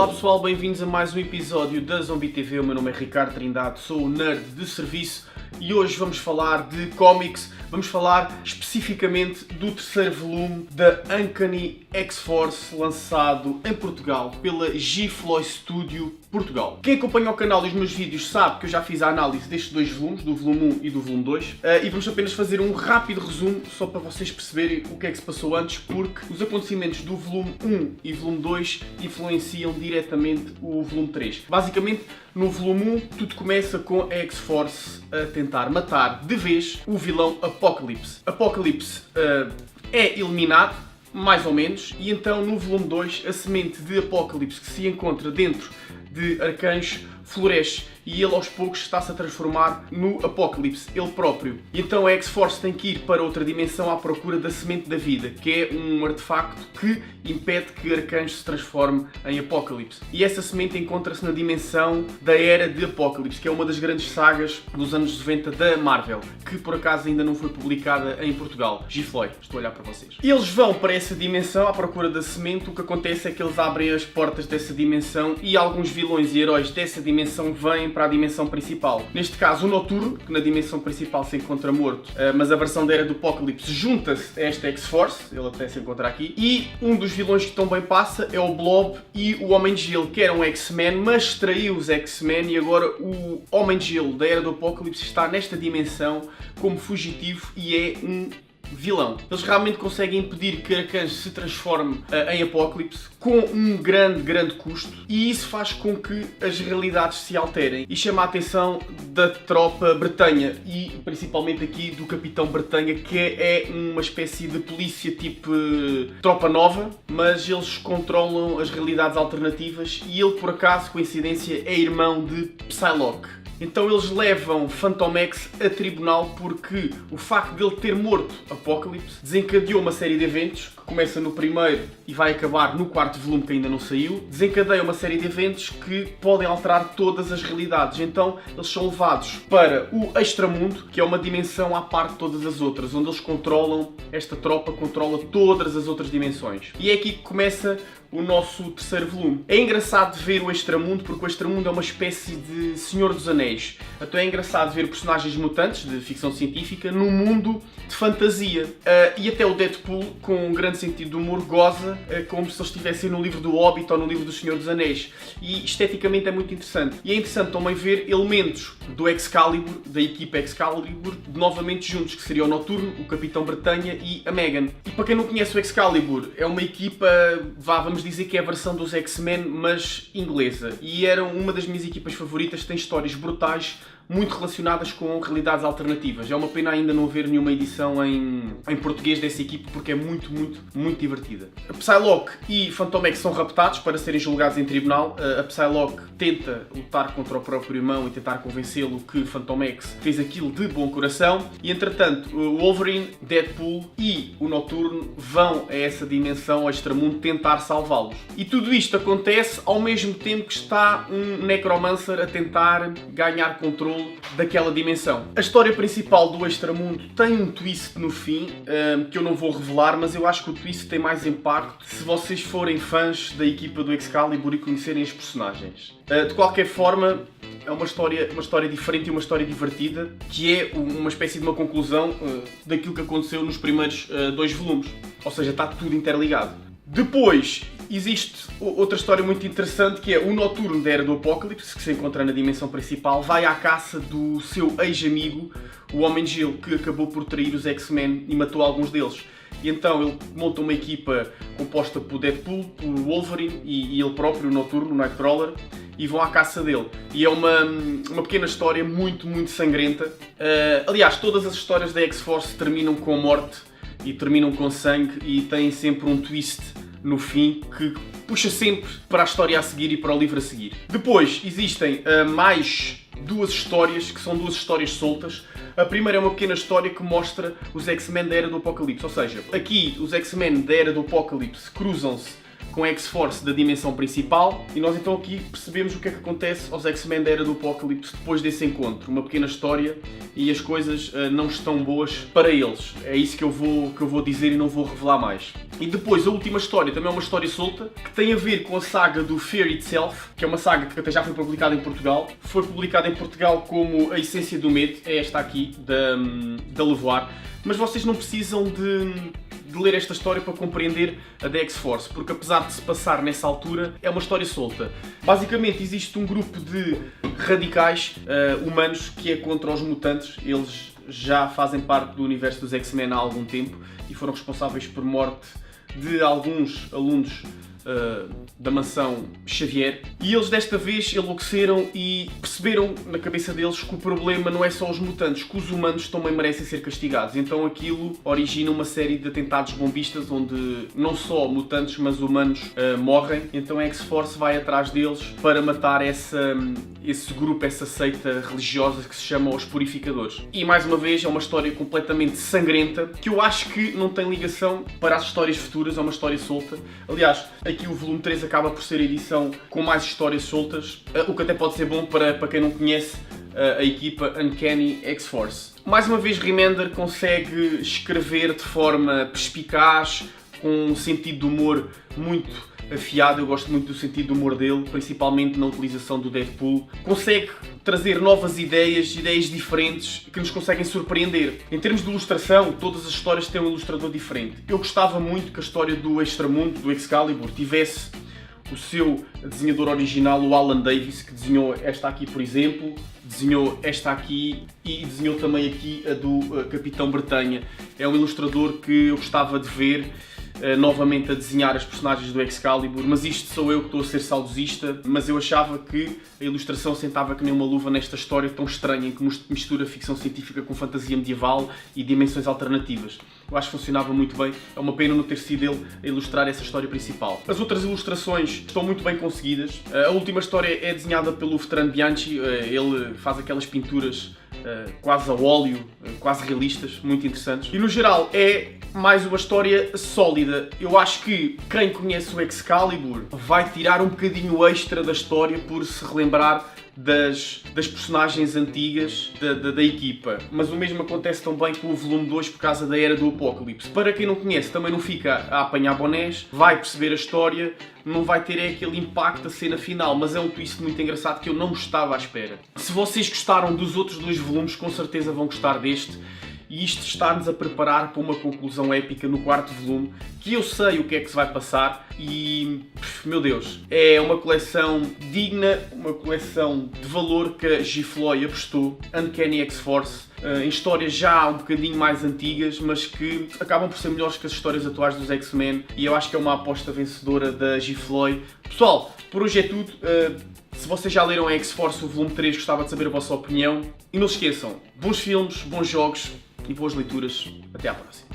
Olá pessoal, bem-vindos a mais um episódio da Zombie TV. O meu nome é Ricardo Trindade, sou o nerd de serviço e hoje vamos falar de cómics. Vamos falar especificamente do terceiro volume da Uncanny X-Force, lançado em Portugal pela G-Floy Studio Portugal. Quem acompanha o canal e os meus vídeos sabe que eu já fiz a análise destes dois volumes, do volume 1 e do volume 2, e vamos apenas fazer um rápido resumo, só para vocês perceberem o que é que se passou antes, porque os acontecimentos do volume 1 e volume 2 influenciam diretamente o volume 3. Basicamente, no volume 1, tudo começa com a X-Force a tentar matar de vez o vilão Apocalypse. Apocalypse é eliminado, mais ou menos, e então no volume 2 a semente de Apocalypse que se encontra dentro de Arcanjo floresce e ele aos poucos está-se a transformar no Apocalypse, ele próprio. E então a X-Force tem que ir para outra dimensão à procura da semente da vida, que é um artefacto que impede que Arcanjo se transforme em Apocalypse. E essa semente encontra-se na dimensão da Era de Apocalypse, que é uma das grandes sagas dos anos 90 da Marvel, que por acaso ainda não foi publicada em Portugal. G-Floy, estou a olhar para vocês. Eles vão para essa dimensão à procura da semente. O que acontece é que eles abrem as portas dessa dimensão e alguns vilões e heróis dessa dimensão vêm para a dimensão principal. Neste caso o Noturno, que na dimensão principal se encontra morto, mas a versão da Era do Apocalipse junta-se a esta X-Force, ele até se encontra aqui, e um dos vilões que também passa é o Blob e o Homem de Gelo, que eram X-Men, mas traiu os X-Men e agora o Homem de Gelo da Era do Apocalipse está nesta dimensão como fugitivo e é um vilão. Eles realmente conseguem impedir que Arcanjo se transforme em Apocalipse com um grande custo, e isso faz com que as realidades se alterem e chama a atenção da tropa Bretanha e principalmente aqui do Capitão Bretanha, que é uma espécie de polícia tipo tropa nova, mas eles controlam as realidades alternativas e ele por acaso, coincidência, é irmão de Psylocke. Então eles levam Phantom X a tribunal porque o facto de ele ter morto Apocalypse desencadeou uma série de eventos que começa no primeiro e vai acabar no quarto volume, que ainda não saiu. Desencadeia uma série de eventos que podem alterar todas as realidades. Então eles são levados para o Extramundo, que é uma dimensão à parte de todas as outras, onde eles controlam, esta tropa controla todas as outras dimensões. E é aqui que começa o nosso terceiro volume. É engraçado ver o Extramundo, porque o Extramundo é uma espécie de Senhor dos Anéis. Então é engraçado ver personagens mutantes de ficção científica num mundo de fantasia. E até o Deadpool, com um grande sentido de humor, goza como se eles estivessem no livro do Hobbit ou no livro do Senhor dos Anéis. E esteticamente é muito interessante. E é interessante também ver elementos do Excalibur, da equipa Excalibur, novamente juntos, que seria o Noturno, o Capitão Bretanha e a Megan. E para quem não conhece o Excalibur, é uma equipa, vamos dizer que é a versão dos X-Men, mas inglesa. E era uma das minhas equipas favoritas, tem histórias brutais, muito relacionadas com realidades alternativas. É uma pena ainda não haver nenhuma edição em português dessa equipe, porque é muito divertida. A Psylocke e Phantom X são raptados para serem julgados em tribunal. A Psylocke tenta lutar contra o próprio irmão e tentar convencê-lo que Phantom X fez aquilo de bom coração. E entretanto, o Wolverine, Deadpool e o Noturno vão a essa dimensão, ao Extramundo, tentar salvá-los. E tudo isto acontece ao mesmo tempo que está um Necromancer a tentar ganhar controle daquela dimensão. A história principal do Extramundo tem um twist no fim, que eu não vou revelar, mas eu acho que o twist tem mais impacto se vocês forem fãs da equipa do Excalibur e conhecerem os personagens. De qualquer forma, é uma história diferente e uma história divertida, que é uma espécie de uma conclusão daquilo que aconteceu nos primeiros dois volumes. Ou seja, está tudo interligado. Depois existe outra história muito interessante, que é o Noturno da Era do Apocalipse, que se encontra na dimensão principal, vai à caça do seu ex-amigo, o Homem de Gelo, que acabou por trair os X-Men e matou alguns deles. E então ele monta uma equipa composta por Deadpool, por Wolverine e ele próprio, o Noturno, o Nightcrawler, e vão à caça dele. E é uma pequena história muito sangrenta. Aliás, todas as histórias da X-Force terminam com morte e terminam com sangue e têm sempre um twist no fim que puxa sempre para a história a seguir e para o livro a seguir. Depois existem mais duas histórias, que são duas histórias soltas. A primeira é uma pequena história que mostra os X-Men da Era do Apocalipse, ou seja, aqui os X-Men da Era do Apocalipse cruzam-se com a X-Force da dimensão principal e nós então aqui percebemos o que é que acontece aos X-Men da Era do Apocalipse depois desse encontro. Uma pequena história e as coisas não estão boas para eles. É isso que eu vou dizer e não vou revelar mais. E depois a última história também é uma história solta que tem a ver com a saga do Fear Itself, que é uma saga que até já foi publicada em Portugal. Foi publicada em Portugal como A Essência do Medo, é esta aqui, da Levoar. Mas vocês não precisam de ler esta história para compreender a da X-Force, porque apesar de se passar nessa altura, é uma história solta. Basicamente existe um grupo de radicais humanos que é contra os mutantes. Eles já fazem parte do universo dos X-Men há algum tempo e foram responsáveis por morte de alguns alunos da mansão Xavier, e eles desta vez enlouqueceram e perceberam na cabeça deles que o problema não é só os mutantes, que os humanos também merecem ser castigados. Então aquilo origina uma série de atentados bombistas onde não só mutantes mas humanos morrem. Então a X-Force vai atrás deles para matar esse grupo, essa seita religiosa que se chama os Purificadores. E mais uma vez é uma história completamente sangrenta que eu acho que não tem ligação para as histórias futuras, é uma história solta. Aliás, aqui o volume 3 acaba por ser a edição com mais histórias soltas, o que até pode ser bom para quem não conhece a equipa Uncanny X-Force. Mais uma vez, Remender consegue escrever de forma perspicaz, com um sentido de humor muito afiado. Eu gosto muito do sentido de humor dele, principalmente na utilização do Deadpool. Consegue trazer novas ideias diferentes que nos conseguem surpreender. Em termos de ilustração, todas as histórias têm um ilustrador diferente. Eu gostava muito que a história do Extramundo, do Excalibur, tivesse o seu desenhador original, o Alan Davis, que desenhou esta aqui, por exemplo, desenhou esta aqui e desenhou também aqui a do Capitão Bretanha. É um ilustrador que eu gostava de ver novamente a desenhar as personagens do Excalibur, mas isto sou eu que estou a ser saudosista, mas eu achava que a ilustração sentava que nem uma luva nesta história tão estranha em que mistura ficção científica com fantasia medieval e dimensões alternativas. Eu acho que funcionava muito bem, é uma pena não ter sido ele a ilustrar essa história principal. As outras ilustrações estão muito bem conseguidas. A última história é desenhada pelo Veterano Bianchi, ele faz aquelas pinturas quase a óleo, quase realistas, muito interessantes. E no geral é mais uma história sólida. Eu acho que quem conhece o Excalibur vai tirar um bocadinho extra da história por se relembrar das personagens antigas da equipa. Mas o mesmo acontece também com o volume 2 por causa da Era do Apocalipse. Para quem não conhece, também não fica a apanhar bonés, vai perceber a história, não vai ter aquele impacto da cena final, mas é um twist muito engraçado que eu não estava à espera. Se vocês gostaram dos outros dois volumes, com certeza vão gostar deste. E isto está-nos a preparar para uma conclusão épica no quarto volume, que eu sei o que é que se vai passar e, meu Deus, é uma coleção digna, uma coleção de valor que a Gifloy apostou, Uncanny X-Force, em histórias já um bocadinho mais antigas, mas que acabam por ser melhores que as histórias atuais dos X-Men, e eu acho que é uma aposta vencedora da Gifloy. Pessoal, por hoje é tudo. Se vocês já leram a X-Force, o volume 3, gostava de saber a vossa opinião. E não se esqueçam, bons filmes, bons jogos e boas leituras. Até à próxima.